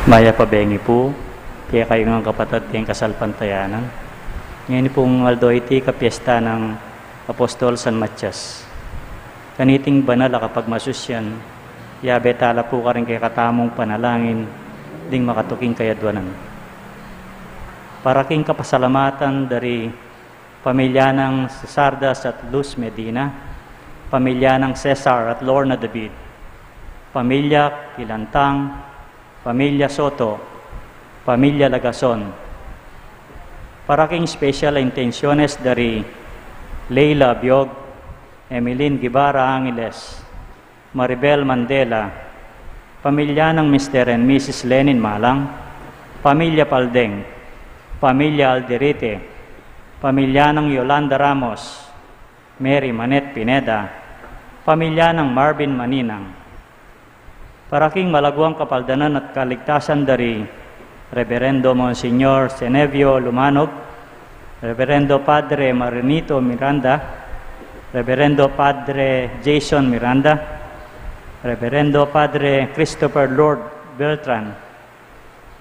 Maya pabengi po, kaya kayo ng kapatid kayong kasalpantayanan. Ngayon pong aldoiti kapiesta ng Apostol San Matias. Kaniting banal kapag masusyan, yabetala po ka rin kay katamong panalangin, ding makatuking kayadwanan. Para king kapasalamatan dari pamilya ng Sardas at Luz Medina, pamilya ng Cesar at Lorna David, pamilya Kilantang, pamilya Soto, pamilya Lagason. Para king special intenciones dari Leila Biog, Emeline Guevara Angeles, Maribel Mandela, pamilya ng Mr. and Mrs. Lenin Malang, pamilya Paldeng, pamilya Alderete, pamilya ng Yolanda Ramos, Mary Manet Pineda, pamilya ng Marvin Maninang. Para king malaguang kapaldanan at kaligtasan dari Reverendo Monsignor Senevio Lumanog, Reverendo Padre Marinito Miranda, Reverendo Padre Jason Miranda, Reverendo Padre Christopher Lord Beltran,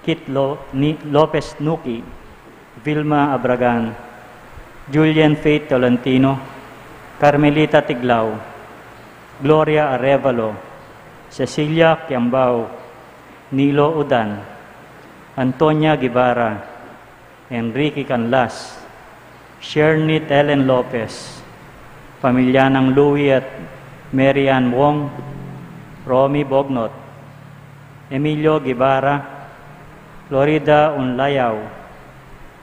Kit Lopez Nuki, Vilma Abragan, Julian Faith Tolentino, Carmelita Tiglao, Gloria Arevalo, Cecilia Kiambao, Nilo Udan, Antonia Guevara, Enrique Canlas, Shernit Ellen Lopez, pamilya ng Louie at Marian Wong, Romy Bognot, Emilio Guevara, Florida Unlayaw,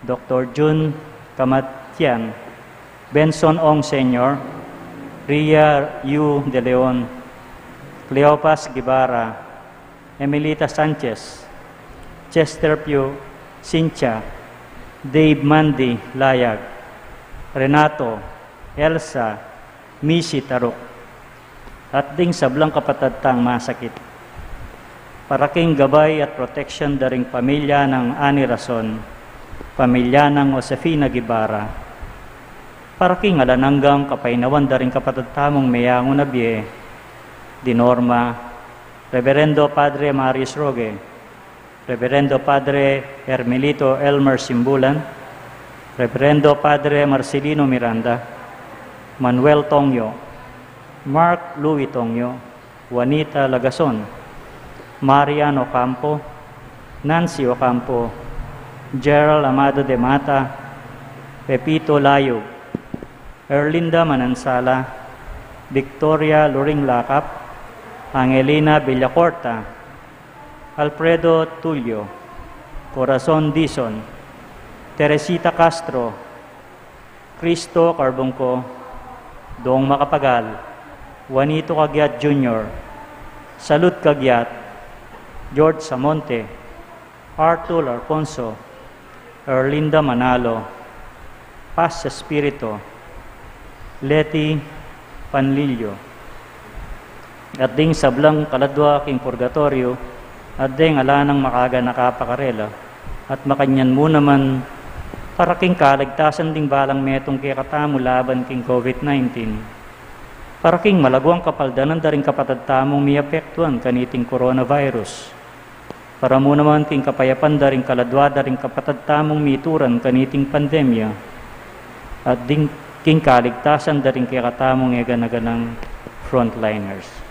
Dr. Jun Kamatian, Benson Ong Sr., Ria Yu De Leon, Cleopas Guevara, Emilita Sanchez, Chester Pugh, Cynthia, Dave Mandy Layag, Renato, Elsa, Missy Tarok, at ding sablang kapatadtang masakit. Para king gabay at protection daring pamilya ng Ani Rason, pamilya ng Josefina Guevara, para king alananggang kapainawan daring kapatadtamong mayangon na biye, Dinorma, Reverendo Padre Marius Roge, Reverendo Padre Hermelito Elmer Simbulan, Reverendo Padre Marcelino Miranda, Manuel Tongyo, Mark Louis Tongyo, Juanita Lagason, Marian Ocampo, Nancy Ocampo, Gerald Amado de Mata, Pepito Layog, Erlinda Manansala, Victoria Loring Lakap, Angelina Villacorta, Alfredo Tulio, Corazon Dizon, Teresita Castro, Cristo Carbongco, Dong Makapagal, Juanito Cagiat Jr., Salud Cagiat, George Samonte, Arthur Alfonso, Erlinda Manalo, Paz Espirito, Leti Panlilio, at ding sablang kaladwa king purgatorio, at ding alanang makaga nakapakarela, at makanyan mo naman para king kaligtasan ding balang metong kay katamu laban king COVID-19. Para king malaguang kapaldanan daring kapatadtamong miapektuan kaniting coronavirus. Para mo naman king kapayapan daring kaladwa daring kapatadtamong mituran kaniting pandemya. At ding king kaligtasan daring kay katamong egan-aganang frontliners.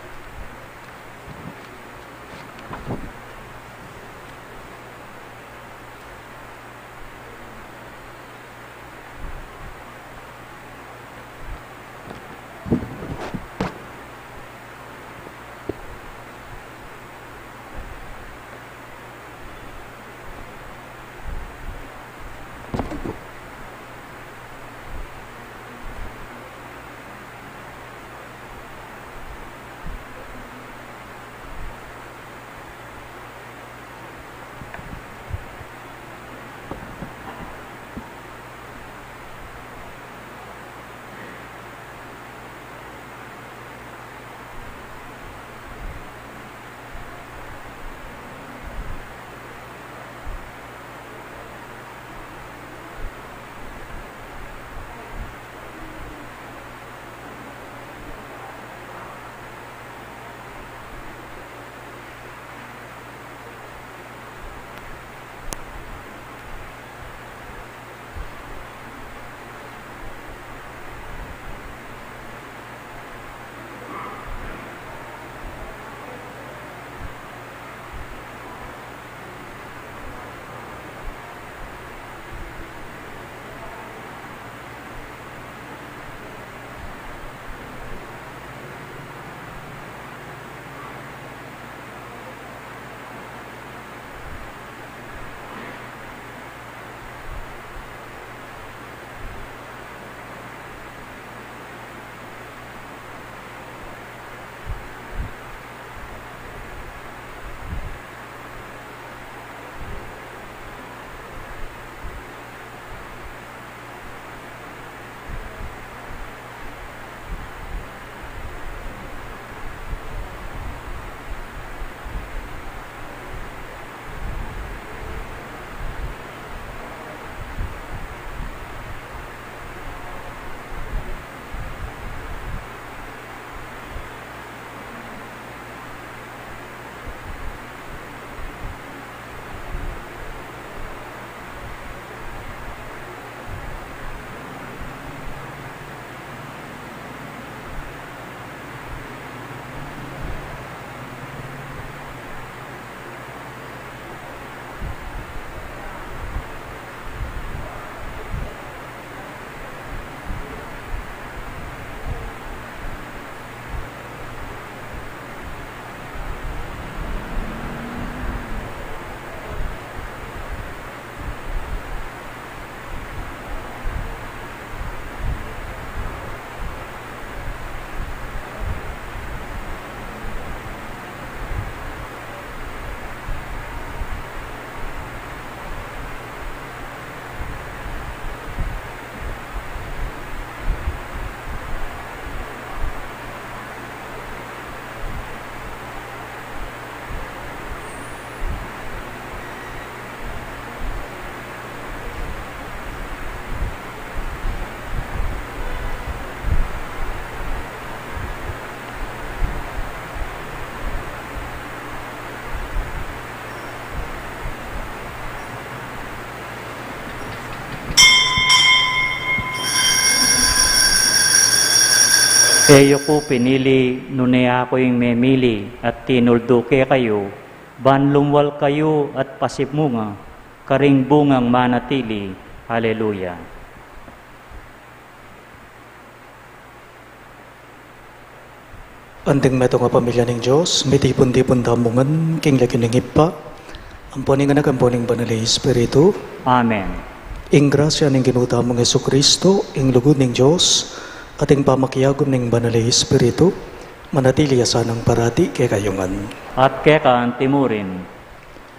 Eyo ko pinili, nune ako yung memili, at tinulduke kayo, banlumwal kayo at pasibmunga, karing bungang manatili. Hallelujah. Andeng meto nga pamilya ng Diyos, mitipon-tipon damungan, king lagi ng ipa, amponing anak, amponing banal na Espiritu, Amen. ing grasya ng ginutamong Yesu Kristo, ing lugod ng Diyos, at ing pamakyagom ng banal na Espiritu, manatili asanang parati kay kayungan. At kekaan timurin,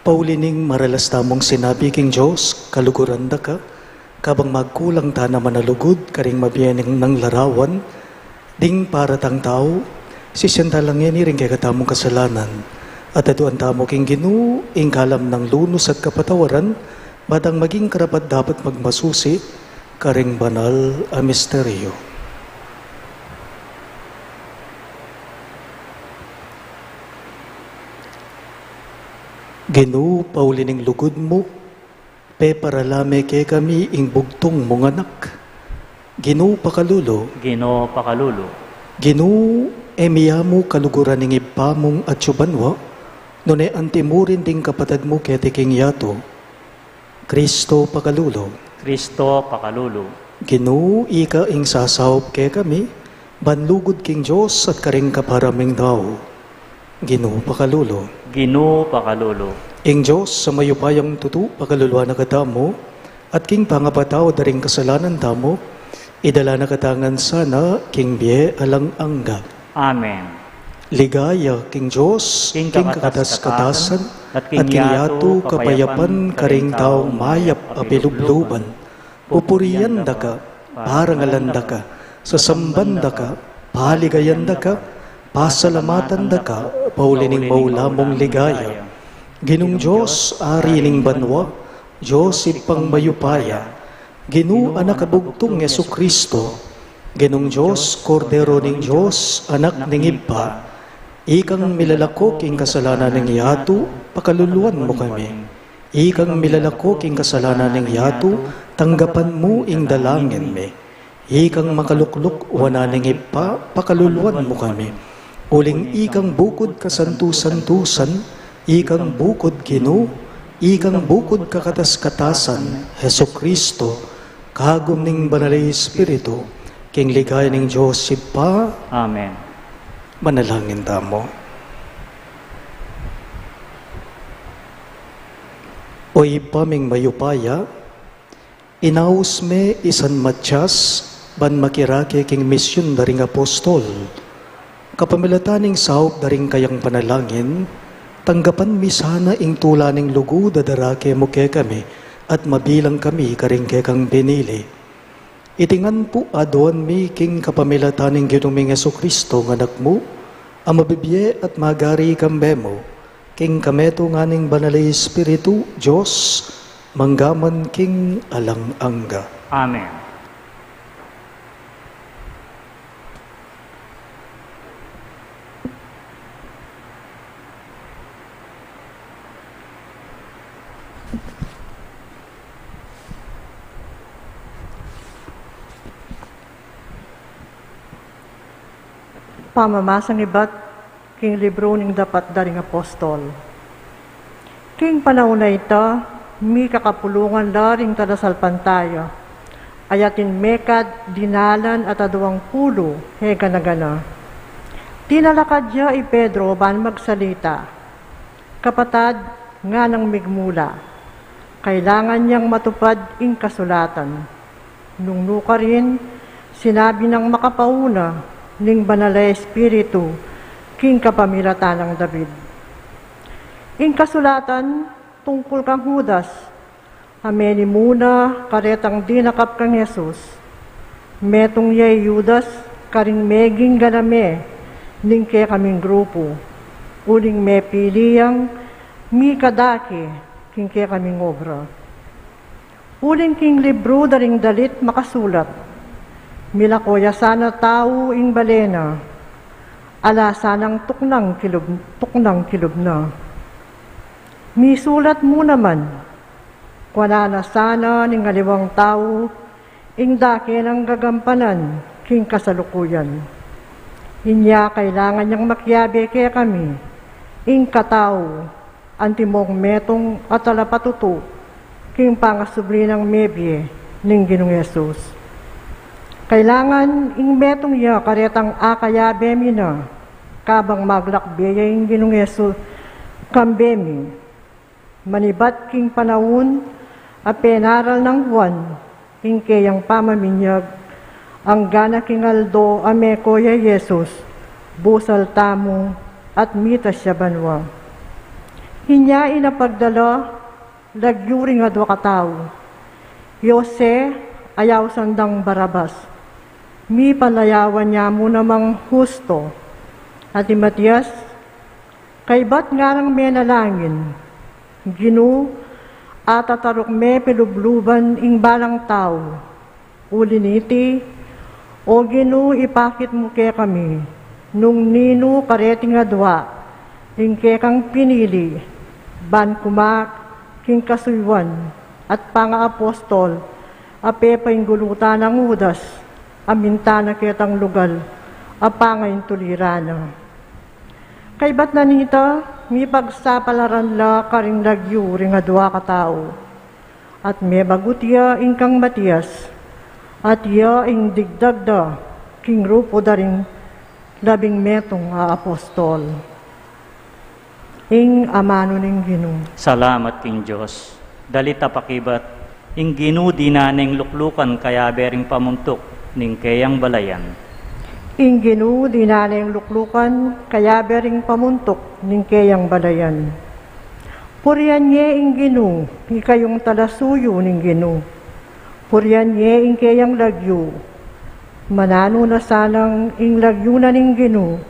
Paulining maralas tamong sinabi king Diyos, kaluguran da ka, kabang magkulang ta na manalugod, karing mabiyaning ng larawan, ding para tang tao, sisyentalang yan rin kay katamong kasalanan, at aduan tamo king Ginoo, ing kalam ng lunos at kapatawaran, badang maging karapat dapat magmasusi, karing banal a misteryo. Ginoo, paulining lugod mo, pe paralame kay kami ing bugtong mong anak. Ginoo pakalulo, Ginoo pakalulo, Ginoo emiyamu kaluguran ning ipamong at subanwa, nune antimurin ding kapatad mo kay tiking yato. Kristo pakalulo, Kristo pakalulo, Ginoo ika ing sasawop kay kami, banlugod king Diyos at karing kaparaming tao. Ginoo pakalulo, Ginoo pakalulo, ing Diyos sa mayupayang tutu pakaluluwa na katamo, at king pangapataw daring kasalanan tamo, idala na katangan sana king biye alang angga. Amen. Ligaya king Diyos, King king kakatas-katasan, at at king yato kapayapan karing taong mayap apilubluban. Pupuriyan da ka, parangalan da ka, sasamban da ka, paligayan da ka, pasalamatan da ka, paulining maulamong ligaya. Ginong Diyos, ari ning banwa, Diyos ipang mayupaya, Ginoo anak kabugtong Yesu Kristo, Ginong Diyos, Kordero ning Diyos, anak ning iba, ikang milalakok ing kasalanan ng yato, pakaluluan mo kami. Ikang milalakok ing kasalanan ng yato, tanggapan mo ing dalangin mi. Ikang makalukluk wana ning ipa, pakaluluan mo kami. Uling ikang bukod kasantusan-tusan, ikang bukod Ginoo, ikang bukod kakatas-katasan, Hesu Kristo, kagom ning banal na Espiritu, king ligaya ning Diyos sipa, Amen. manalangin tamo. Oy paming mayupaya, inaus me isan Matyas, ban makirake king misyon daring apostol, kapamilataning sahop daring kayang panalangin, tanggapan mi sana ing tula ning lugo dadarake mo ke kami, at mabilang kami karing ke kang pinili. Itingan po adon mi king kapamilataning ginuming Yesu Kristo ng anak mo, ang mabibye at magari kambemo, king kameto nga ning banal na Espiritu, Diyos, manggaman king alang angga. Amen. Pamamasang iba't king libro ning dapat daring apostol. King panahon na ita, mi kakapulungan daring tadasalpan tayo. Ayatin mekad, dinalan at aduang pulo, hega na gana. Tinalakad niya Pedro ban magsalita. Kapatad nga ng migmula. Kailangan niyang matupad ing kasulatan. Nungnuka rin, sinabi ng makapauna, ning banal na Espiritu, king kapamilatan ng David. Ing kasulatan, tungkol kang Judas, ameni muna karetang dinakap kang Jesus, metong yay Judas, karing meging ganame, ning ke kaming grupo, uling me piliyang, mi kadaki, king ke kaming obra. Uling king libro daring dalit makasulat, milakoya sana tao ing balena, ala sanang tuknang kilub na. Misulat mo naman, wala na sana ning aliwang tao, ing dake ng gagampanan, king kasalukuyan. Inya kailangan niyang makyabe kaya kami, ing katao, antimong metong at alapatuto, king pangasubli ng mebye, ning Ginoong Yesus. Kailangan ing metong ya karetang akayabe mi na, kabang maglakbeya ing Ginoong Yesus, kambemi, manibat king panahon, a penaral ng Juan, ing kayang pamaminyag, ang gana king aldo ameko ya Yesus, busal tamo at mitas siya banwa. Hinya inapagdala, lagyuri nga dwa katao. Yose, ayaw sandang Barabas. Mi palayawan niya mo namang husto. At Matias, kay ba't ngarang menalangin, Ginu, at atarok me pilubluban ing balang tao. Uliniti, o Ginu, ipakit mo kaya kami, nung nino kareting adwa, ing kekang pinili, ban kumak, king kasuywan, at panga-apostol, apepa ing gulutan ng udas, amintana ketang lugal, apanga ing tulirana. Kay ba't nanita, mi pagsapalaran la karing lagyu ring adwa katao, at may bagutya ing kang Matias, at ya ing digdagda, king rupo daring 12 apostol. Ing amano ning Ginoo. Salamat king Diyos. Dalita pakibat, ing Ginoo di naneng luklukan kaya bering pamuntok, ning kayang balayan. Ing Ginoo di naneng luklukan, kaya bering pamuntok, ning kayang balayan. Purian ye ing Ginoo, ikayong talasuyo ning Ginoo. Purian ye ing kayang lagyo, manano na sanang ing lagyo na ning Ginoo,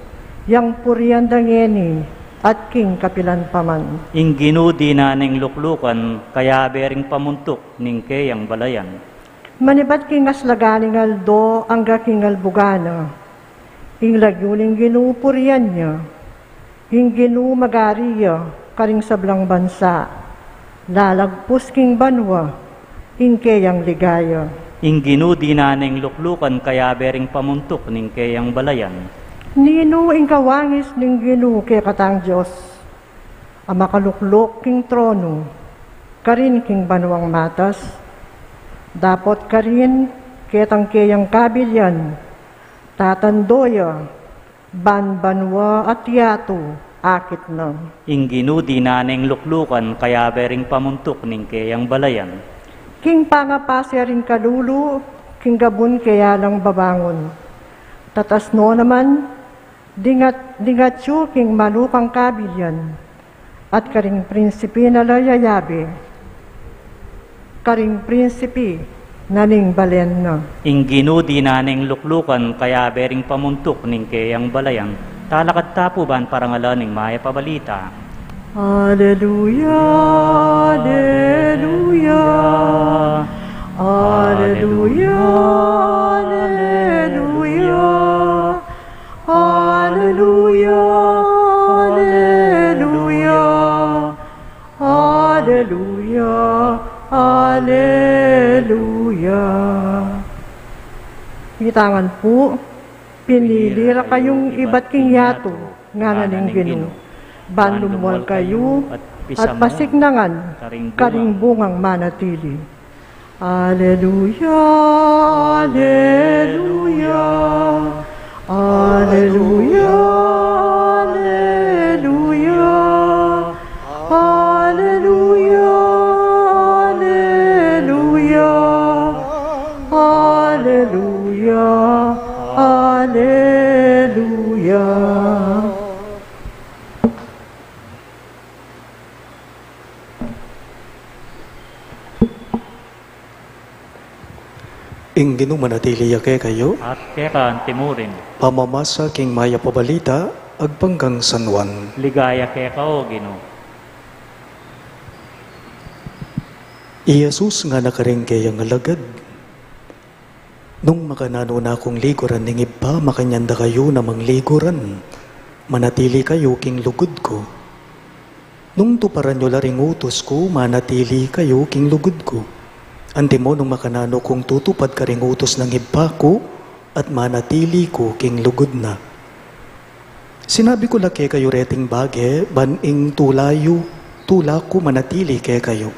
yang purian dangeni, at king kapilan paman. Ing Ginoo di naneng luklukan kaya bering pamuntok, ning kayang balayan. Manibat king aslaganing aldo, angga king albugana, ing lagyo ning Ginoo purian niya, ing Ginoo magariya, karing sablang bansa, lalagpus king banwa, ing kayang ligaya. Ing Ginoo di naneng luklukan kaya bering pamuntok, ning kayang balayan. Nino ing kawangis ning Ginoo kay katang Diyos, ang makaluklok king trono, karin king banwang matas, dapot karin ketang kayang kabilyan, tatandoya, banwa at yato, akit na. Ing Ginoo di naneng luklukan kaya bering pamuntok, ning kayang balayan. King pangapasya ring kalulu, king gabun kaya lang babangon. Tatasno naman, dingatyo king manukang kabilyan, at karing prinsipi na layayabi, karing prinsipi naning balen na. Ing Ginoo di naneng luklukan kaya bering pamuntok, ning kayang balayan. Talakad tapuban parangalan ning maya pabalita. Hallelujah, Hallelujah, Hallelujah, Hallelujah, Hallelujah, Hallelujah, Hallelujah. Itangan po, pinilira kayong iba't king yato, nga naning Ginoo. Banlumwal kayo at pasignangan karing bungang manatili. Alleluia, Alleluia, Alleluia, Alleluia, Alleluia, Alleluia, Alleluia, Alleluia. Ing Ginoo manatili yake kayo, At kaya timurin, pamamasa king maya pabalita, agpanggang San Juan. ligaya kaya kao Ginoo. Jesus nga nakaring kayang alagad. Nung makanano na akong liguran, ning iba makanyanda kayo namang liguran. Manatili kayo king lugod ko. Nung tuparan nyo laring utos ko, manatili kayo king lugod ko. Ante mo nung makanano kung tutupad ka ring utos ng iba ko, at manatili ko king lugod na. Sinabi ko laki kayo reting bage, baning tulayo, tula ko manatili kay kayo,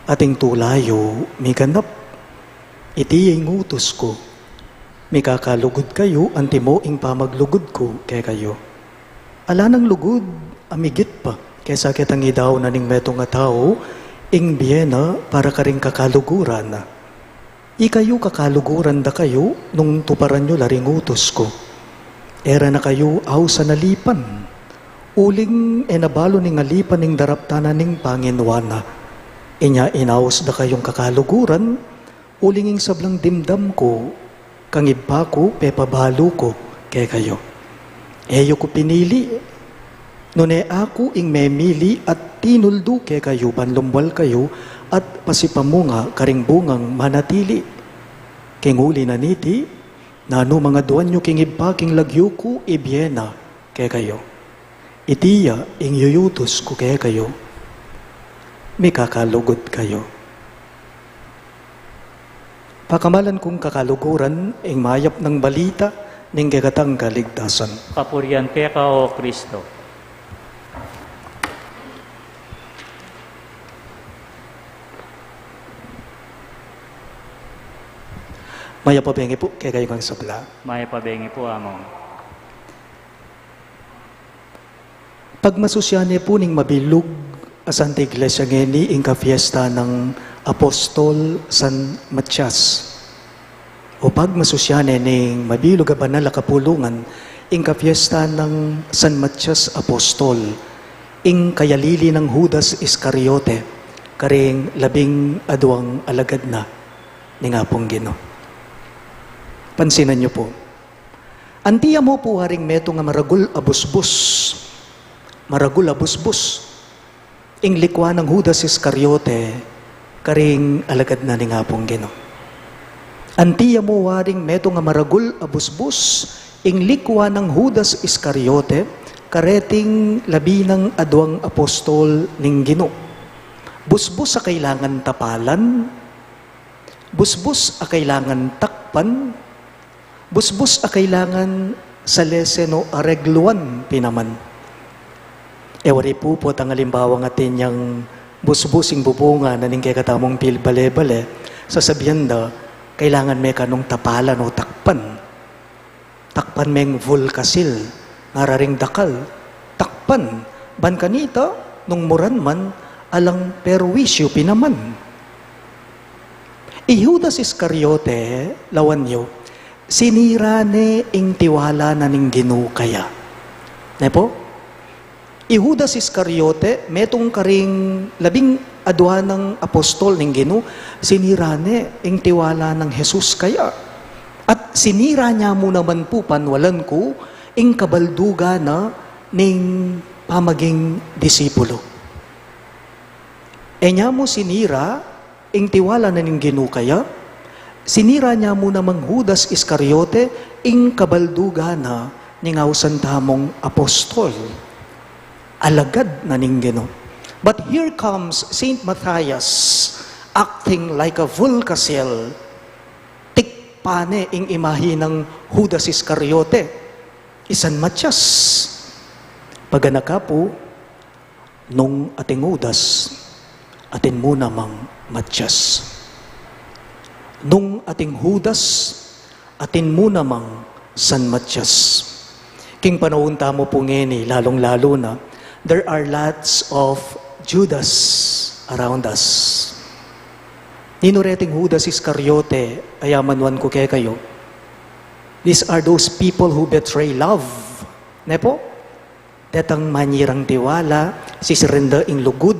ating tulayo, may ganap. Iti yung utos ko, may kakalugod kayo, antimo ing pamaglugod ko kay kayo. Ala ng lugod, amigit pa, kaysa kitang idaw na ning metong nga tao, ing biyena para ka rin kakaluguran na. Ikayo kakaluguran da kayo, nung tuparan nyo laring utos ko. Era na kayo aw sa nalipan. Uling enabalo ning alipan ning daraptanan ning Panginwana. Inya inaos da kayong kakaluguran, uling ing sablang dimdam ko, kang iba ko, pepabalo ko, kay kayo. Eyo ko pinili, nune ako ing memili at tinuldo kay kayo, banlumbal kayo, at pasipamunga karing bungang manatili. Kinguli na niti, nano mga duwan nyo king iba king lagyo ko ibyena kay kayo. Itiya ing yuyutos ko kay kayo. May kakalugod kayo. Pakamalan kong kakaluguran ing mayap ng balita ning gagatang kaligtasan. Kapurian kay ka, O Kristo. Maya pabengi po kay kayo kang sabla. May pabengi po among. Pagmasusyane po ning mabilog asante iglesia ngeni ing kafiesta ng Apostol San Matias. O pagmasusyane ning mabilog a banal a kapulungan ing kafiesta ng San Matias Apostol ing kayalili ng Judas Iscariote karing 12 alagad na ni nga pong Ginoo. Pansinan niyo po. Antiya mo po haring meto nga maragul abusbus. Maragul abusbus. Ing likwa ng Judas Iscariote, karing alagad na ni nga pong Ginoo. Antiya mo haring meto nga maragul abusbus. Ing likwa ng Judas Iscariote, kareting 12 apostol ning Ginoo. Busbus sa kailangan tapalan, busbus a kailangan takpan, busbus a kailangan sa leseno aregluan pinaman. Ewari po po ang halimbawa nga tinyang busbusing bubunga na ning kay katamong pil bale-bale, sasabihan da, kailangan may kanong tapalan o takpan. Takpan meng vulkasil, ngararing dakal. Takpan, ban kanita, nung muran man, alang perwisyo pinaman. Judas Iscariote, lawan nyo, sinira ne ing tiwala na ning Ginoo kaya. Nepo? Judas Iscariote, metong karing 12 ng apostol ning Ginoo, sinira ne ing tiwala ng Jesus kaya. At sinira niya mo naman po panwalan ko ing kabalduga na ning pamaging disipulo. E niya mo sinira ing tiwala na ning Ginoo kaya, sinira niya mo namang Judas Iscariote ing kabalduga na ningawsan tamong apostol. Alagad na ning Ginoo. But here comes Saint Matthias acting like a vulkasil. Tikpane ing imahe ng Judas Iscariote. Isan Matias. Paganaka po, nung ating Judas, atin mo namang Matias. Nung ating Judas, atin mo namang San Matias. King panahon tamo po ngeni, lalong-lalo na, there are lots of Judas around us. Ninureting Judas Iscariote, ayamanwan ko kay kayo. These are those people who betray love. Nepo? Detang manyirang tiwala, sisirenda ing lugod,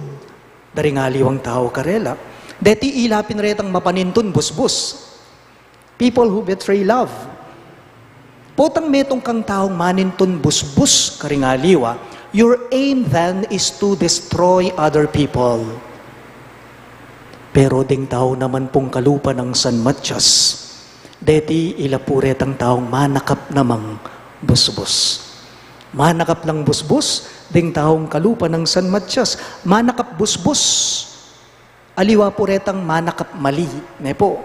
daringaliwang tao karela. Deti ilapin retang mapanintun busbus. People who betray love. Potang metong kang taong manintun busbus karingaliwa, your aim then is to destroy other people. Pero ding tao naman pong kalupa ng San Matias, deti ilapuret ang taong manakap namang busbus. Manakap lang busbus, ding taong kalupa ng San Matias, manakap busbus. Aliwa po retang manakap mali, nepo.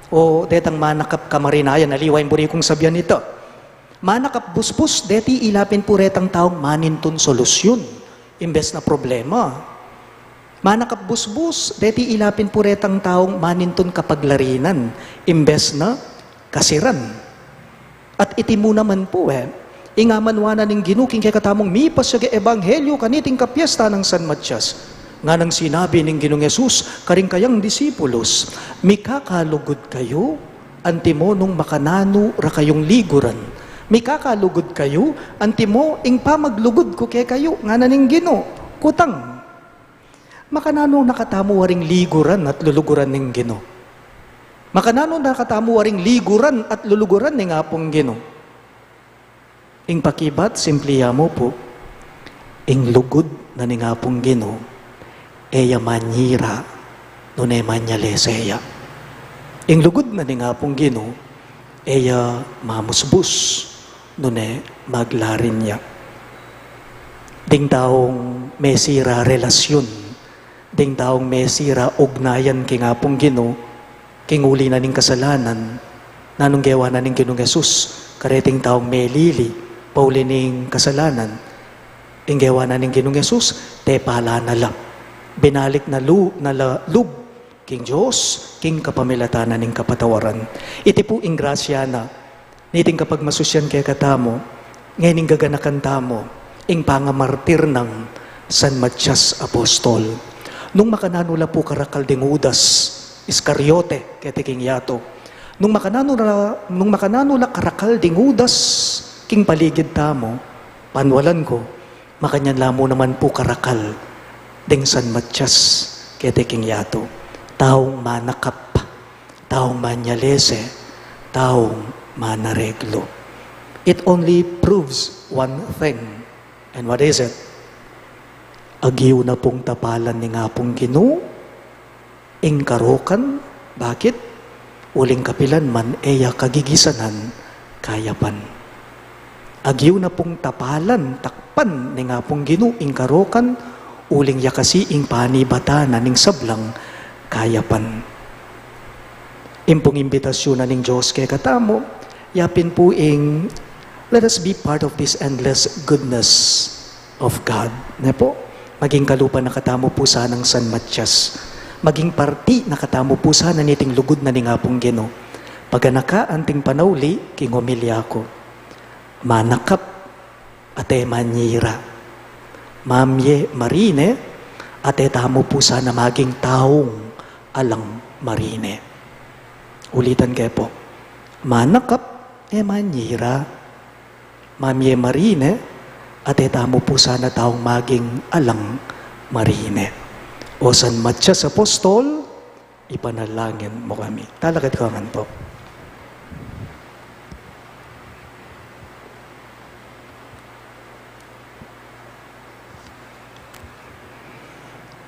O detang manakap kamarinayan, aliwa yung buri kong sabihan nito. Manakapbuspus, deti ilapin puretang taong manintun solusyon, imbes na problema. Manakapbusbus, deti ilapin puretang taong manintun kapaglarinan, imbes na kasiran. At iti mo naman po ingamanwana ng ginuking kay katamong mipas siya ebanghelyo kaniting kapiesta ng San Matias. Nga nang sinabi ng Ginong Yesus, karing kayang disipulos, mikakalugod kayo, antimo nung makanano ra kayong liguran. Mikakalugod kayo, antimo ing pamaglugod ko kay kayo, nga naning Gino, kutang. Makanano nakatamo waring liguran at luluguran ng Gino. Makanano nakatamo waring liguran at luluguran ng apong Gino. Ing pakibat, simpliya mo po, ing lugod na ning apong Gino, eya manyira, nune manyaleseya. Ing lugod na ning apong Gino, eya mamusbus, nune maglarin niya. Ding taong mesira relasyon, ding taong mesira ugnayan king apong Gino, king uli na ning kasalanan, nanong gawa na ning Ginong Yesus, kareting taong melili, pauli ning kasalanan, ing gawa na ning Ginong Yesus, te pala na lang. Binalik na lub, king Diyos, king kapamilatanan ning kapatawaran. Iti po ing grasya na, niting kapag masusyan kay katamo, ngayon ing gaganakan tamo, ing pangamartir ng San Matias Apostol. Nung makananula po karakal ding Judas, Iscariote, kete king yato. Nung makananula karakal ding Judas, king paligid tamo, panwalan ko, makanyan lamo naman po karakal ding San Matias, kete king yato. Taong manakap, taong manyalese, taong manareglo. It only proves one thing. And what is it? Agiw na pong tapalan ni nga pong Gino, ing karokan, bakit? Uling kapilan man, eya kagigisanan, kayapan. Agiw na pong tapalan, takpan ni nga pong Gino, ing karokan, uling yakasi ing panibatanan ning sablang, kayapan. Impong imbitasyon na ning Diyos kay katamo, yapin po ing, let us be part of this endless goodness of God. Ne po? Maging kalupa na katamo po sanang San Matias. Maging parti na katamo po sana niting lugod na ning apong Gino. Paganaka anting panawli, king umilya ko. Manakap, ate manyira. Mamye marine, ate tamo po sana maging taong alang marine. Ulitan kayo po. Manakap, manyira. Mamye marine, ate tamo po sana taong maging alang marine. O San Matias Apostol, ipanalangin mo kami. Talagad ka man po.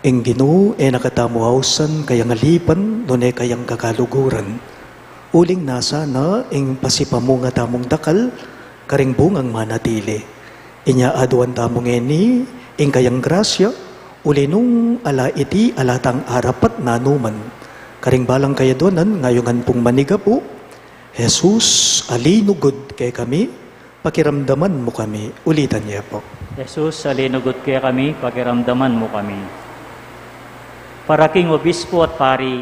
Ing Ginoo nakatamuhawsan kayang alipan, nune kayang kakaluguran. Uling nasa na ing pasipamunga tamong dakal, karing bungang manatili. Inya aduan tamong eni, ing kayang grasya, uli nung ala iti alatang arapat nanuman. Karing balang kayadonan, ngayongan pong manigapo, Jesus, alinugod kay kami, pakiramdaman mo kami. Ulitan niya po. Jesus, alinugod kay kami, pakiramdaman mo kami. Para king obispo at pari,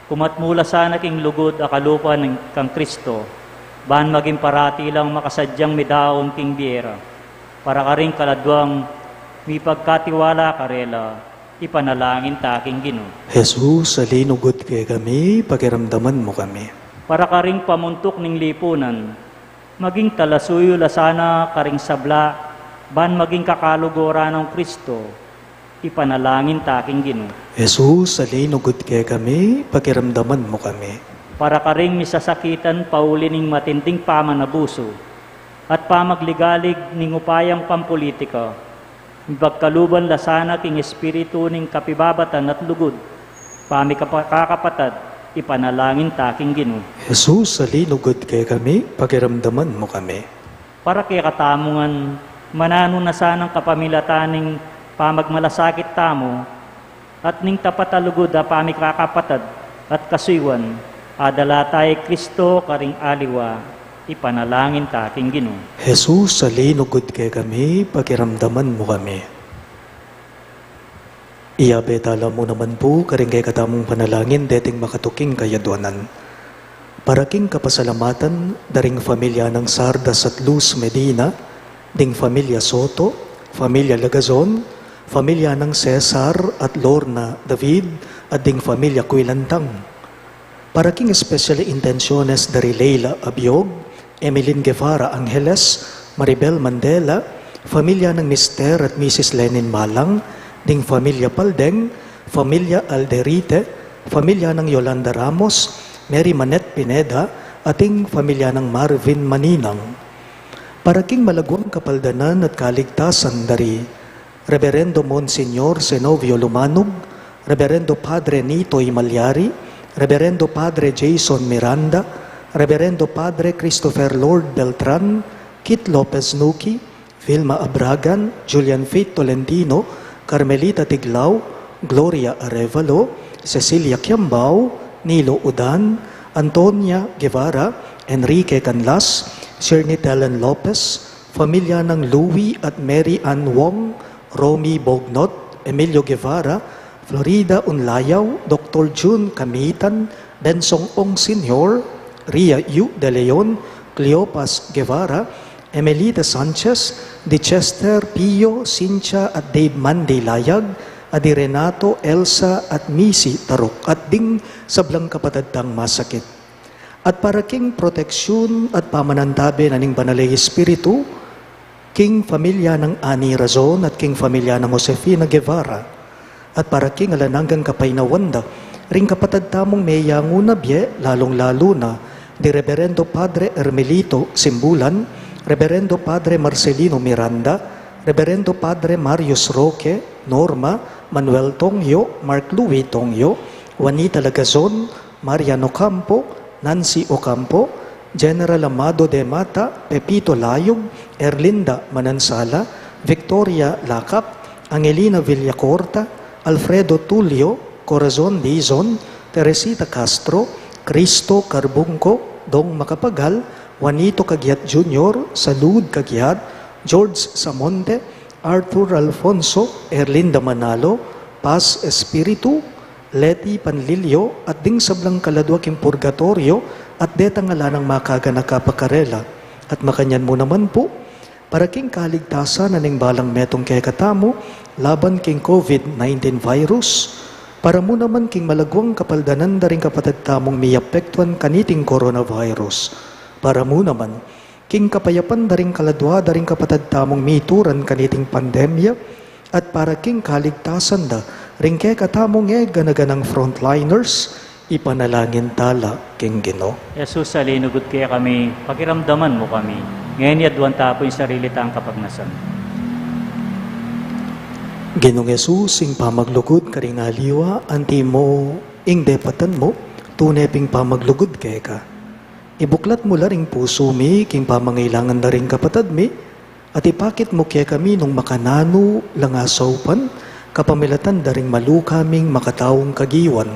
kumatmula sana king lugod akalupa ng kang Kristo, ban maging parati lang makasadyang midaon king biera, para ka rin kaladwang may pagkatiwala karela, ipanalangin taking Ginoo. Jesus, alinugod kay kami, pakiramdaman mo kami. Para ka rin pamuntok ning lipunan, maging talasuyo lasana karing sabla, ban maging kakalugora ng Kristo, ipanalangin taking Ginoo. Jesus, alinugod kay kami, pakiramdaman mo kami. Para ka rin misasakitan pauli ning matinding pamanabuso, at pamagligalig ning upayang pampolitika, pagkaluban lasana king espiritu ning kapibabatan at lugod, pamikakapatad, ipanalangin taking Ginoo. Jesus, alinugod kay kami, pakiramdaman mo kami. Para kay katamungan, manano na sanang kapamilataning pamagmalasakit tamo, at ning tapatalugod a pamikakapatad at kasuiwan, adala tayo Kristo karing aliwa, ipanalangin ta aking Ginoo. Jesus, salinugod kay kami, pakiramdaman mo kami. Iyabetala mo naman po, karing kay katamong panalangin, deting makatuking kayaduanan. Paraking kapasalamatan, daring familia ng Sardas at Luz Medina, ding familia Soto, familia Lagazon, familia ng Cesar at Lorna David, at ding familia Quilantang. Paraking especially intenciones dari Leila Abiog, Emeline Guevara Angeles, Maribel Mandela, familia ng Mr. at Mrs. Lenin Malang, ding familia Paldeng, familia Alderite, familia ng Yolanda Ramos, Mary Manette Pineda, ating familia ng Marvin Maninang. Paraking malagwang kapaldanan at kaligtasan dari Reverendo Monsignor Zenobio Lumanog, Reverendo Padre Nitoy Malyari, Reverendo Padre Jason Miranda, Reverendo Padre Christopher Lord Beltran, Kit Lopez Nuki, Vilma Abragan, Julian Faith Tolentino, Carmelita Tiglao, Gloria Arevalo, Cecilia Kiambao, Nilo Udan, Antonia Guevara, Enrique Canlas, Shirley Helen Lopez, familia ng Louie at Mary Ann Wong, Romy Bognot, Emilio Guevara, Florida Unlayaw, Dr. June Kamitan, Bensong Ong Sr., Ria Yu De Leon, Cleopas Guevara, Emelita Sanchez, Di Chester Pio, Cynthia at Dave Mandy Layag, Adi Renato, Elsa at Missy Tarok, at ding sablang kapatadtang masakit. At para king proteksyon at pamanantabi na ning Banalay Espiritu, king familia ng Ani Razon at king familia ng Josefina Guevara, at para king alananggang kapay na wanda, ring kapatadtamong may yanguna bye, lalong-lalo na, di Reverendo Padre Ermelito Simbulan, Reverendo Padre Marcelino Miranda, Reverendo Padre Marius Roque, Norma, Manuel Tongyo, Mark Louis Tongyo, Juanita Lagazon, Mariano Campo, Nancy Ocampo, General Amado de Mata, Pepito Layog, Erlinda Manansala, Victoria Lacap, Angelina Villacorta, Alfredo Tulio, Corazon Dizon, Teresita Castro, Cristo Carbungco, Dong Makapagal, Juanito Cagiat Jr., Salud Cagiat, George Samonte, Arthur Alfonso, Erlinda Manalo, Paz Espiritu, Leti Panlilio, at ding sablang kaladwaking purgatorio, at detang alanang makaganaka pakarela. At makanyan mo naman po, para king kaligtasan na ning balang metong kay katamo, laban king COVID-19 virus, para mo naman king malagwang kapaldanan da rin kapatagtamong miyapektuan kaniting coronavirus. Para mo naman, king kapayapan daring kaladwa daring kapatagtamong mituran kaniting pandemya, at para king kaligtasan da, ring kay katamong ganaganang frontliners, ipanalangin tala king Ginoo. Jesus, salinugod kaya kami, pakiramdaman mo kami. Ngayon yadwan tapo yung sarili tang kapagnasan. Ginoong Jesus, ing pamaglugod karing aliwa, anti mo, ing depatan mo, tuneping pamaglugod kay ka. Ibuklat mo laring puso mi, king pamangailangan na ring kapatad mi, at ipakit mo kaya kami nung makanano langasawpan, kapamilatan daring malu kaming makataong kagiwan,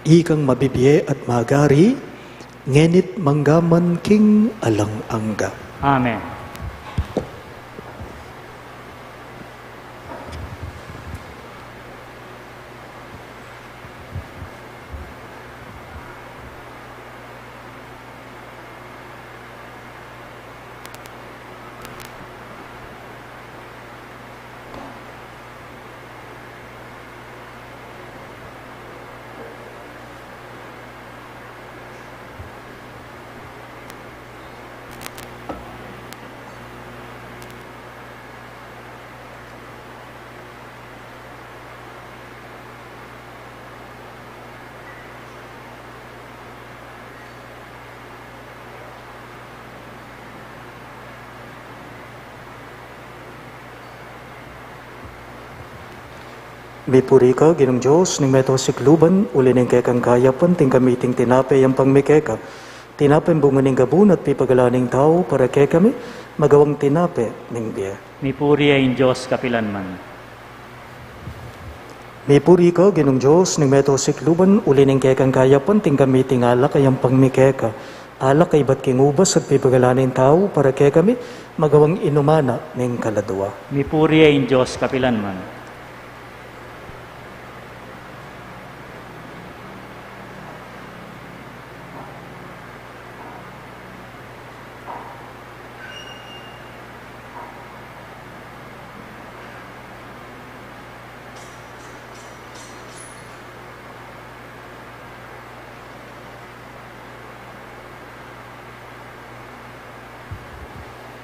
ikang mabibiye at magari, ngenit manggaman king alang-angga. Amen. Mipuri ka, Ginong Diyos, ning meto sikluban, uli ning kekang kayapan, ting kamiting tinapay ang pangmikeka. Tinapay bunga ning gabun at pipagalaning tao, para kay kami, magawang tinapay ning biya. Mipuri ay Diyos kapilanman. Mipuri ka, Ginong Diyos, ning meto sikluban, uli ning kekang kayapan, ting kamiting alak ay ang pangmikeka. Alak kay ba't kingubas at pipagalanin tao para kaya kami magawang inumana ng kaladwa. Mipuri ay Diyos kapilanman.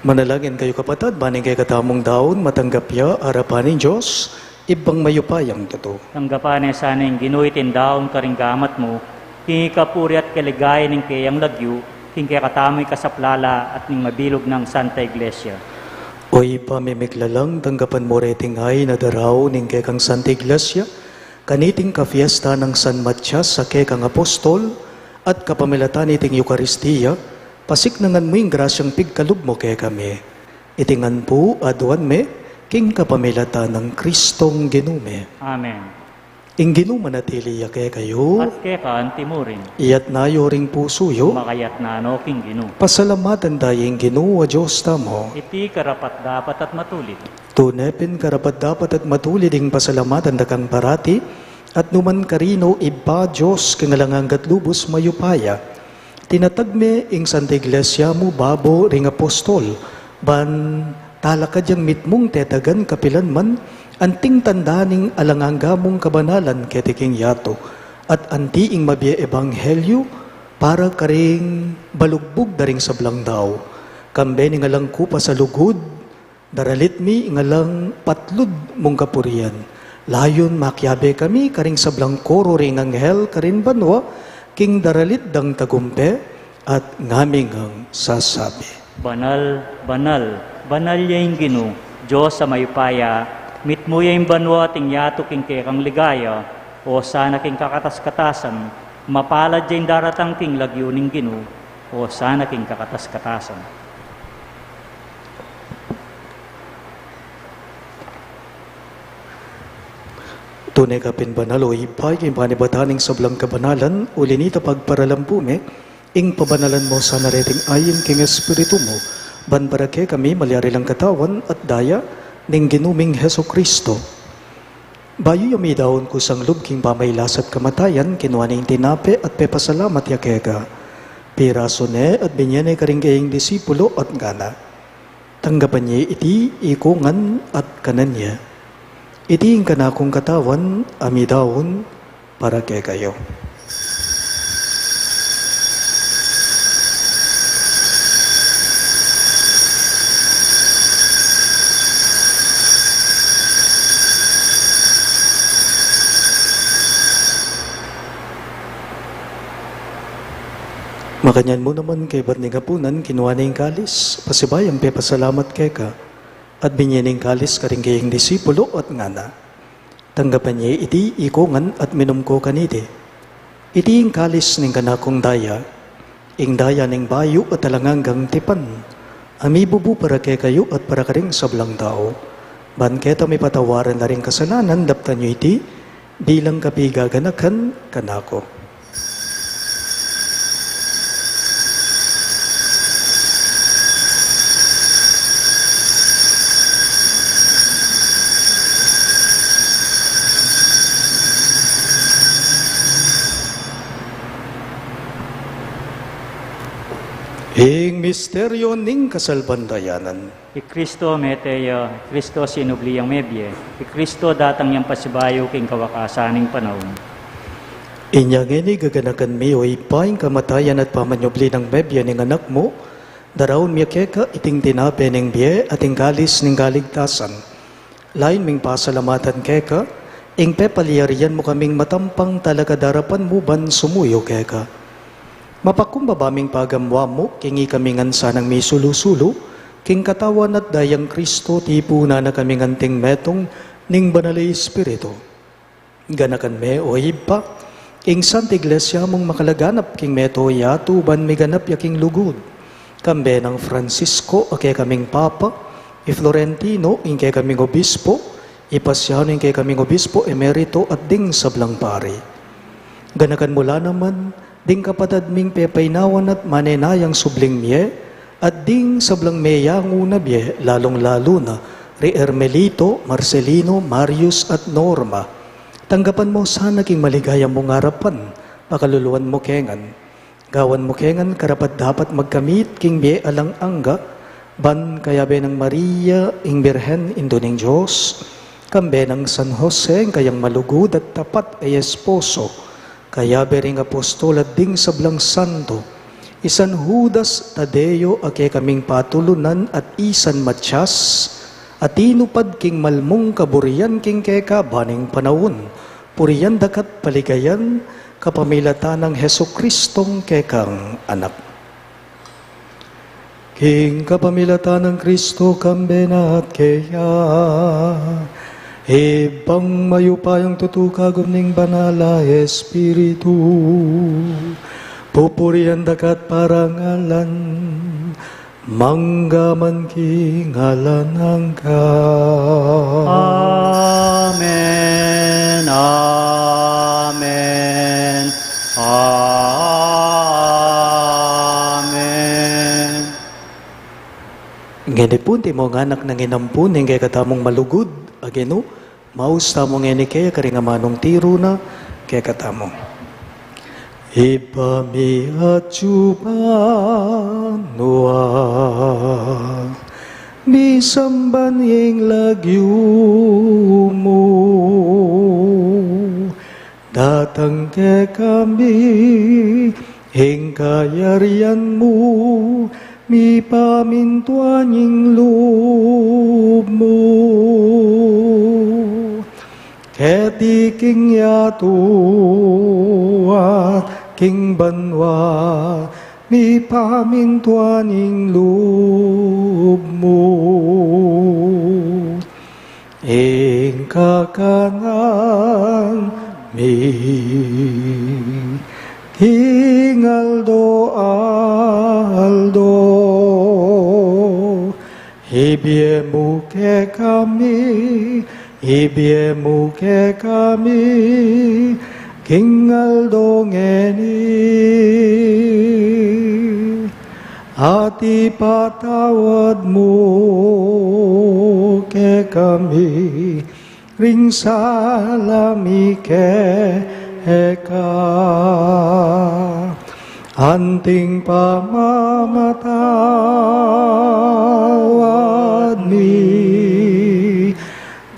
Manalangin kayo kapatid, baning kay katamong daon, matanggap ya, harapan ng Diyos, ibang mayupayang totoo. Tanggapan ay sana yung ginuitin daon karinggamat mo, hingi kapuri at kaligaya ng kayang lagyo, hingi katamoy kasaplala at ning mabilog ng Santa Iglesia. Oy pamimiglalang tanggapan mo reting ay na daraw ning kekang Santa Iglesia, kaniting kafiesta ng San Matias sa kekang apostol, at kapamilatan iting Eucharistia, pasik nangan mo yung grasyang pigkalub mo kaya kami. Itingan po aduan me, king kapamilata ng Kristong ginume. Amen. Ing ginumanatili ya kaya kayo, At kekaan timurin, iyat na yoring puso yo, makayat na ano king ginu. pasalamatan dayeng ginuwa Diyos tamo. Iti karapat dapat at matulit. Tunepin karapat dapat at matulid ing pasalamatan da kang parati, at numan karino iba Diyos kingalanganggat lubos mayupaya. Tinatagme ing Santa Iglesia mo babo ring apostol, ban talakad yang mitmong tetagan kapilan man, anting tandaning alangangga mong kabanalan ketiking yato, at anti ing mabie ebanghelyo, para karing balugbog daring sablang daw. Kambe ni ngalang kupa sa lugod, daralit mi ngalang patlud mong kapurian. Layon makyabe kami karing sablang koro ring anghel karin banwa, king daralit dang tagumpe at ngaming ang sasabi. Banal, banal, banal yung ginu, Diyos sa mayupaya, mitmo yung banwa ting yato king kekang ligaya, o sana king kakatas-katasan, mapalad yung daratang king lagyo ning ginu, o sana king kakatas-katasan. Tunay ka pinbanal o ipay kay panibataning sablang kabanalan, ulinita pagparalampume, ing pabanalan mo sa nareting ayin king espiritu mo, banbarake kami malyari lang katawan at daya, ning ginuming Heso Kristo. Bayo yami daon ko sang lub king pamaylasat kamatayan, kinuha ning tinape at pepasalamat yakega. Piraso ne at binyane karinggaying disipulo at gana. Tanggapan niya iti ikungan at kanan niya. Iti ang kanakong katawan, amidawon, para kay kayo. Makanyan mo naman kay Barnigapunan, kinuha na yung kalis, pasibayang pepasalamat kay ka, at binyaning kalis karinggaying disipulo at ngana. Tanggapan niya iti ikungan at minum ko kaniti. Iti yung kalis ning kanakong daya, ing daya ning bayo at talanganggang tipan. Amibubu para kay kayo at para karing sablang tao. Ban keta may patawaran na rin kasalanan, daptan nyo iti, bilang kapigaganakan kanako. Ing misteryo ning kasalbandayanan. I Kristo meteya, Kristo sinubliyang mebye, I Kristo datang yang pasibayo king kawakasaning panahon. Inyang ini gaganakan mi o ipaing kamatayan at pamanyobli ng bebya ning anak mo, daraon miya keka iting tinape ning biye at ing kalis ning kaligtasan. Lain ming pasalamatan keka, ing pepaliyarian mo kaming matampang talaga darapan mo ban sumuyo keka. Mapakumbabaming pagamwa mo, kingi kami ngansa ng may sulu-sulu, king katawan at dayang Kristo, tipo na kami nganting metong ning banalay Espiritu. Ganakan me o hibpa, ing Santa Iglesia mong makalaganap king meto yato ban may ganap yaking lugod. Kambe ng Francisco, ake kaming Papa, i Florentino, ing kay kaming Obispo, ipasyano ing kay kaming Obispo, Emerito at ding sablang pari. Ganakan mula naman, Ding kapatad ming pepaynawan at manenayang subling miye, at ding sablang meyang una biye, lalong-lalo na, Re Ermelito, Marcelino, Marius at Norma. Tanggapan mo sana king maligaya mong harapan, pakaluluan mo kengan. Gawan mo kengan karapat dapat magkamit king biye alang angga, ban kaya be ng Maria, ing Birhen, Indoning Diyos, kambe ng San Jose, kayang malugod at tapat ay esposo, kaya bering apostol at ding sablang santo, isan Judas Tadeo ake kaming patulunan at isan Matias, at inupad king malmong kaburian king keka baning panawon, puriyan dakat paligayan, kapamilatan ng Heso Kristong kekang anak. King kapamilatan ng Kristo kambe na at kaya, ibang mayupayang tutukagom ning banala Espiritu, pupurian dakat parangalan, manggaman kingalan angka. Amen, amen, amen. Ngenipun ti mo nga anak nang inampun, hingga katamong malugod, ageno, maus tamong ngeni kaya karingamanong tiro na, kaya katamong. Ibami at Jubanua, bisamban yung lagyo mo, datang ke kami, hingkayarian mo, mi pamintuan yung loob mo. Ketiking yatuat king banwa, mi pamintuan yung loob mo. Ing kakanan mi King Aldo, ibiemu ke kami, King Aldo ngeni, at ipatawad mo ke kami, ring salami ke eka, anting pamamatawad mi,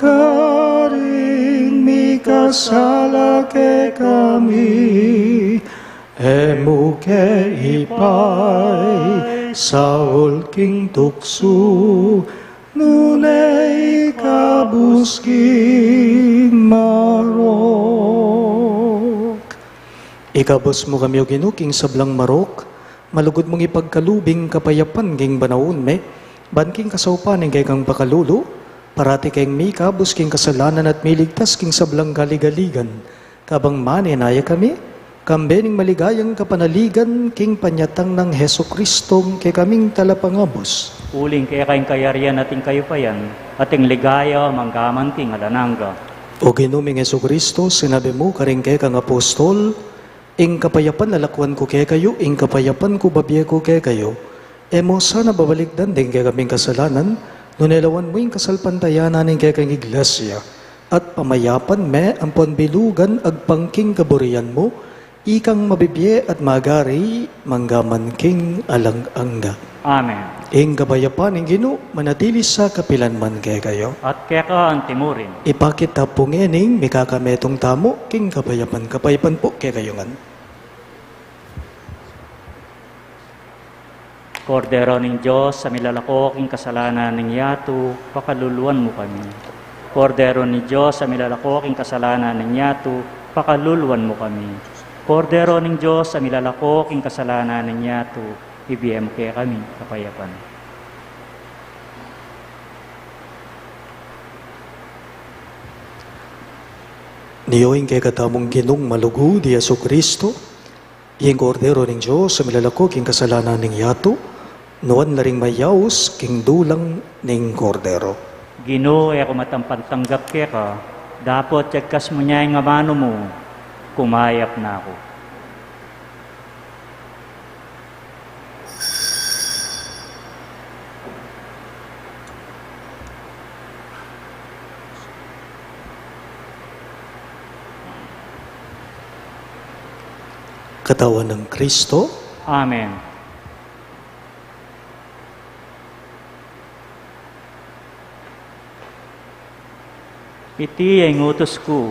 karing mi kasala ke kami, emu ke ipay, saul king tuksu, nunay kabusking marok. Ikabos mo kami o ginuking sablang marok, malugod mong ipagkalubing kapayapan ging banawon me, banking kasaupan ng kang pakalulu, parati kayong may kabos king kasalanan at miligtas king sablang galigaligan, kabang manenaya kami, kambening maligayang kapanaligan king panyatang ng Heso Kristong kay kaming talapangabos. Uling kaya kayong kayarian ating kayupayan, ating ligaya manggaman king alananga. O ginuming Heso Kristo, sinabi mo karing kay kang apostol, ing kapayapan lalakwan ko kay kayo, ing kapayapan ko babiye ko kay kayo. Emo sana babalikdan din kay kaming kasalanan, nunelawan mo yung kasalpantayanan ng kay kang iglesia, at pamayapan me ang panbilugan agpangking kaburian mo, ikang mabibiye at magari, manggaman king alang-angga. Amen. Ing kabayapan ng Ginoo manatili sa kapilanman kay kayo. At kaya ka ang timurin. Ipakita po ngening mikakametong tamo king kabayapan po kay kayo ngan. Kordero ng Diyos, sa milalakok ing kasalanan ng yato, pakaluluan mo kami. Kordero ni Diyos, sa milalakok ing kasalanan ng yato, pakaluluan mo kami. Kordero ng Diyos, sa milalakok ing kasalanan ng yato, ibigay mo kaya kami kapayapan. Niyoing kay katamong Ginong malugo di Yesu Kristo, iyeng kordero ng Diyos sa milalakok ing kasalanan ng yato, nuan na ring mayaos king dulang ning kordero. Ginoo, ako matampantanggap kaya ka, dapat yagkas mo niya yung amano mo, kumayap na ako. katawan ng Kristo. Amen. Iti ay ngutos ko,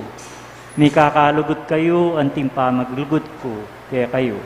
ni kakalugod kayo, anting pa maglugod ko, kaya kayo.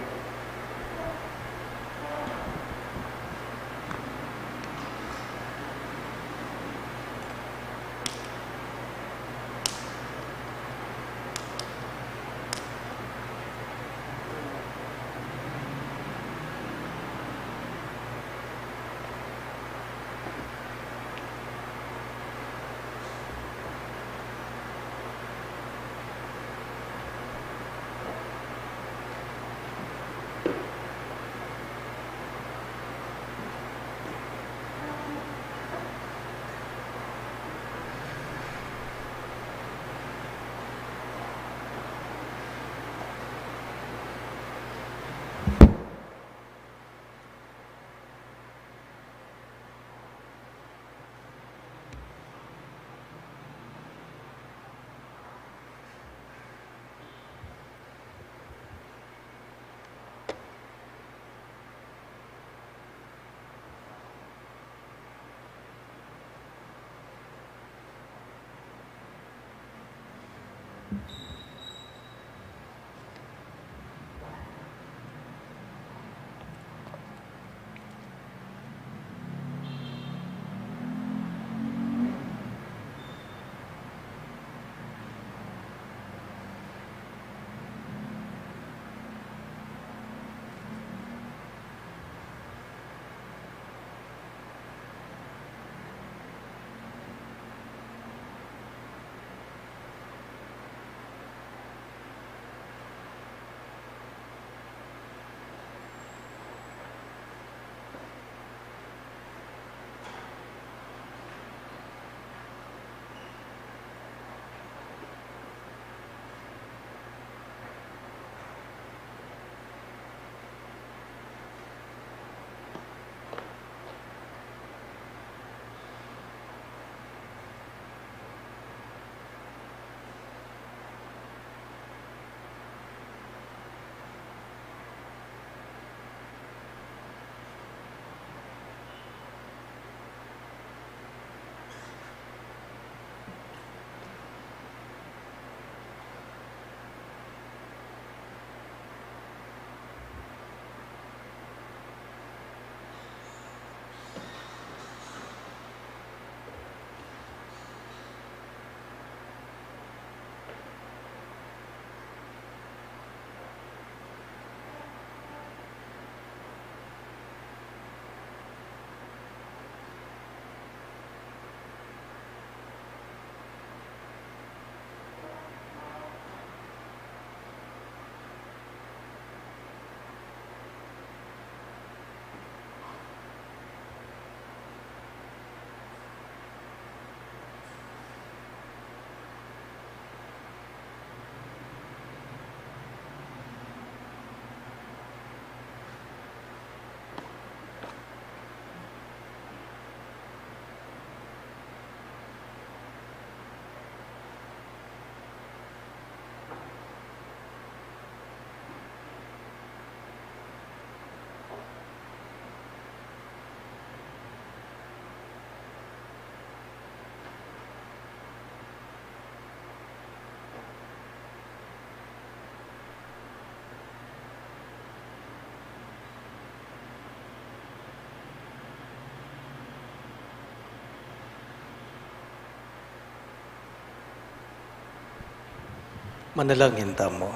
Manalangin tamo.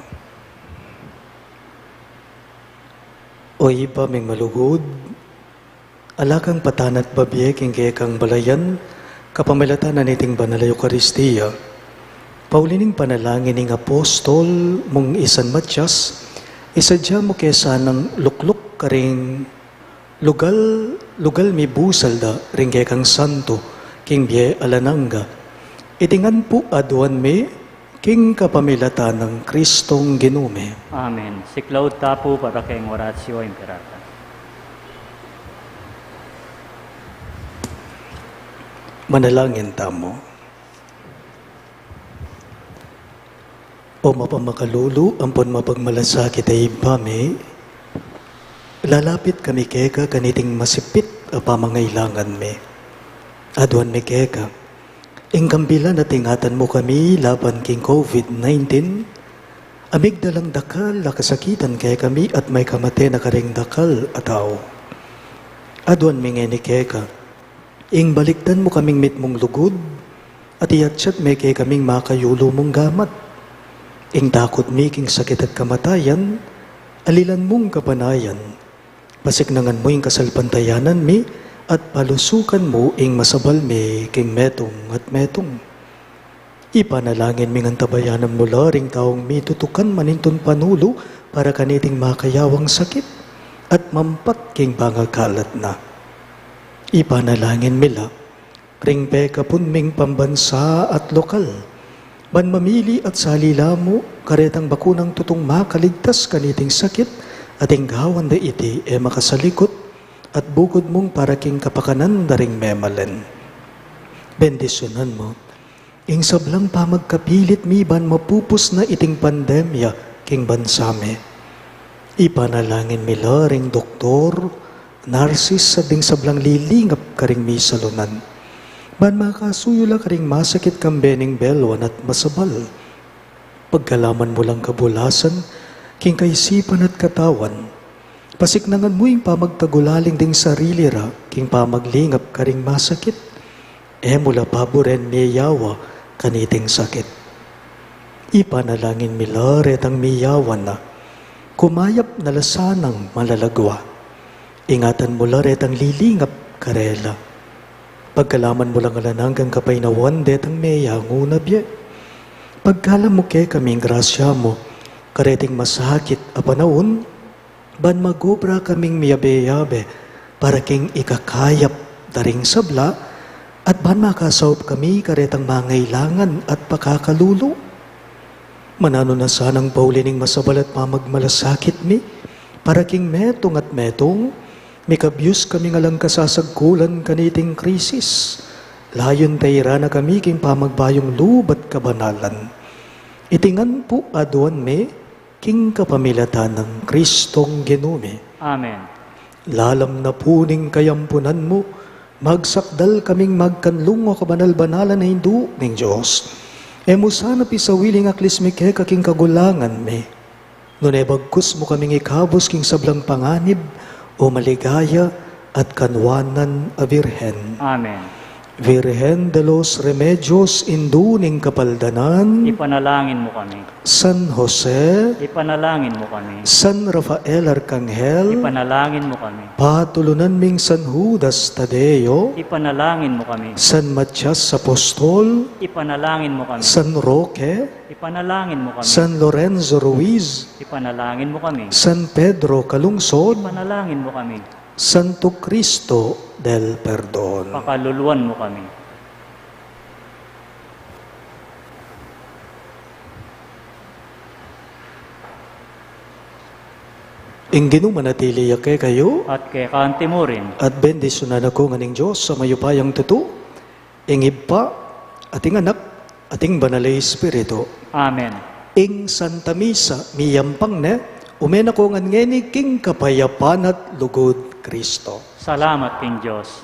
O iba ming malugod, alakang patanat babiyek ingge kang balayan, kapamilatan na niting banal Eucharistia, paulining panalangin ng apostol mong isan Matyas, isadya mo kesa ng lukluk karing lugal mi busal da ringge kang santo, king biye alananga. Itingan po aduan mi, king kapamilatan ng Kristong Ginume. Amen. Siklaud tapo para kayong oratio imperata. Manalangin tamo. O O mapamakalulu, ampon mapagmalasakit ay bami, lalapit kami keka kaniting masipit a pamangailangan me. Aduan me keka, ingkambilan at ingatan mo kami laban king COVID-19, amig dalang dakal nakasakitan kaya kami at may kamate na karing dakal ataw. Aduan me ngeni keka, ing baliktan mo kaming mitmong lugod, at iatsyat me kaya kaming makayulo mong gamat. Ing takot mi king sakit at kamatayan, alilan mong kapanayan, pasiknangan mo ing kasalpantayanan mi, at palusukan mo ing masabal mi king metong at metong. Ipanalangin mi ngang tabayanan mo laring taong mi tutukan maninton panulo para kaniting makayawang sakit at mampat king bangakalat na. Ipanalangin mila, ring peka punming pambansa at lokal, ban mamili at salila mo, karetang bakunang tutong makaligtas kaniting sakit, at inggawan da iti e makasalikot, at bukod mong para king kapakanan da ring memalen. Bendisyonan mo, ing sablang pamagkapilit mi ban mapupus na iting pandemya king bansame. Ipanalangin mila ring doktor, narsis sa ding sablang lilingap karing mi salunan. Ban makasuyula karing masakit kambening belwan at masabal. Pagkalaman mo lang kabulasan, king kaisipan at katawan, pasiknangan mo yung pamagtagulaling ding sarili ra, king pamaglingap karing masakit, mula paboren miyawa kaniting sakit. Ipanalangin mila retang miyawan na, kumayap na lasanang malalagwa. Ingatan mo la retang lilingap karela. Pagkalaman mo lang alananggang kapaynawan detang meya ngunabye. Pagkalam mo ke kaming grasya mo, kareting masakit a panahon, ban magobra kaming miyabe-yabe, para king ikakayap daring sabla, at ban makasawp kami karetang mangailangan at pakakalulo. Manano na sanang paulining masabal at mamagmalasakit mi, para king metong at metong, mikabyus kami ngalang kasasagkulan kaniting krisis. Layon tayra na kami king pamagbayong lubat kabanalan. Itingan po aduan me, king kapamilatan ng Kristong Genume. Amen. Lalam na puning kayampunan mo, magsakdal kaming magkanlungo kabanal-banalan na hindu ng Diyos. Sana pisawiling aklis mi ke kaking kagulangan me. Ngunay bagkus mo kaming ikabos king sablang panganib, o maligaya at kanwanan a Virhen. Amen. Virhen de los Remedios induning kapaldanan, Ipanalangin mo kami. San Jose, Ipanalangin mo kami. San Rafael Arcangel, Ipanalangin mo kami. patulunan ming San Judas Tadeo, Ipanalangin mo kami. San Matias Apostol, Ipanalangin mo kami. San Roque, Ipanalangin mo kami. San Lorenzo Ruiz, Ipanalangin mo kami. San Pedro Calungsod, Ipanalangin mo kami. Santo Cristo del Perdon. Pakaluluan mo kami. Inginu manatili yake kayo, At kay kaante mo rin. at bendisyonan ako nganing Diyos sa mayupayang tuto, ingib pa, ating anak, ating banalay Espiritu. Amen. Ing Santa Misa, miyampang ne, umen ako ngani king kapayapan at lugod Kristo. Salamat King Diyos.